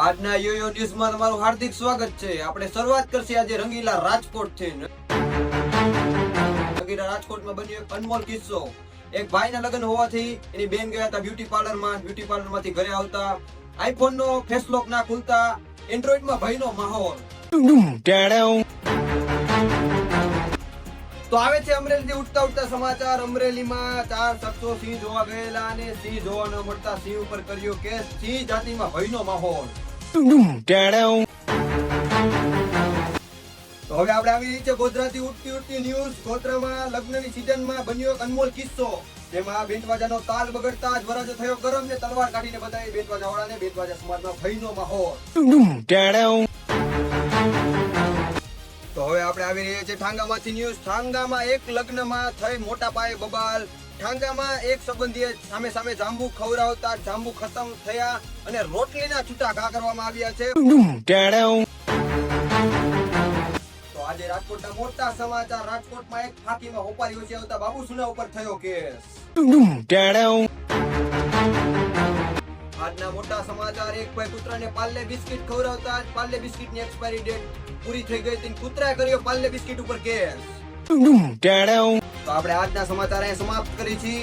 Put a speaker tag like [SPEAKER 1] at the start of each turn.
[SPEAKER 1] આજના યોયો ન્યૂઝમાં તમારું હાર્દિક સ્વાગત છે. આપણે શરૂઆત કરશે આજે રંગીલા રાજકોટ થી. રંગીલા રાજકોટમાં બન્યો એક અનમોલ કિસ્સો. એક ભાઈના લગ્ન હોવાથી એની બેન ગયા હતા બ્યુટી પાર્લરમાં. બ્યુટી પાર્લરમાંથી ઘરે આવતા આઈફોન નો ફેસ લોક ના ખુલતા એન્ડ્રોઈડ માં ભયનો માહોલ. તો આવે છે અમરેલીથી ઉઠતા સમાચાર. અમરેલીમાં 4 શખ્સો સિંહ જોવા ગયેલા અને સિંહ જોવા ન મળતા સિંહ ઉપર કર્યો કેસ. સિંહ જાતિમાં ભયનો માહોલ. તો હવે આપણે આવી રહી છે ગોધરાથી ઉઠતી ન્યૂઝ. ગોધરામાં લગ્નની સિઝનમાં બન્યો એક અનમોલ કિસ્સો. જેમાં બેન્ડવાજાનો તાલ બગડતા જ વરરાજો થયો ગરમ ને તલવાર કાઢીને બતાવી બેન્ડવાજાવાળાને. બેન્ડવાજા સમાજમાં ભયનો માહોલ. તો હવે આપણે આવી રહ્યા છે ઠાંગામાંથી ન્યૂઝ. ઠાંગામાં એક લગ્નમાં થઈ મોટા પાયે બબાલ. ઠાંગામાં એક સંબંધીએ સામે જાંબુ ખવડાવતા જાંબુ ખતમ થયા અને રોટલીના છૂટા ઘા કરવામાં આવ્યા છે. તો આજે રાજકોટના મોટા સમાચાર. રાજકોટમાં એક ફાંકીમાં હોપારી વચ્ચે આવતા બાબુ સુના ઉપર થયો કેસ. આજના મોટા સમાચાર. એક ભાઈ કૂતરાને પાર્લે બિસ્કિટ ખવડાવતા પાર્લે બિસ્કિટની એક્સપાયરી ડેટ પૂરી થઈ ગઈ હતી. કૂતરાએ કર્યો પાર્લે બિસ્કિટ ઉપર કેસ. તો આપણે આજના સમાચાર અહીં સમાપ્ત કરી છીએ.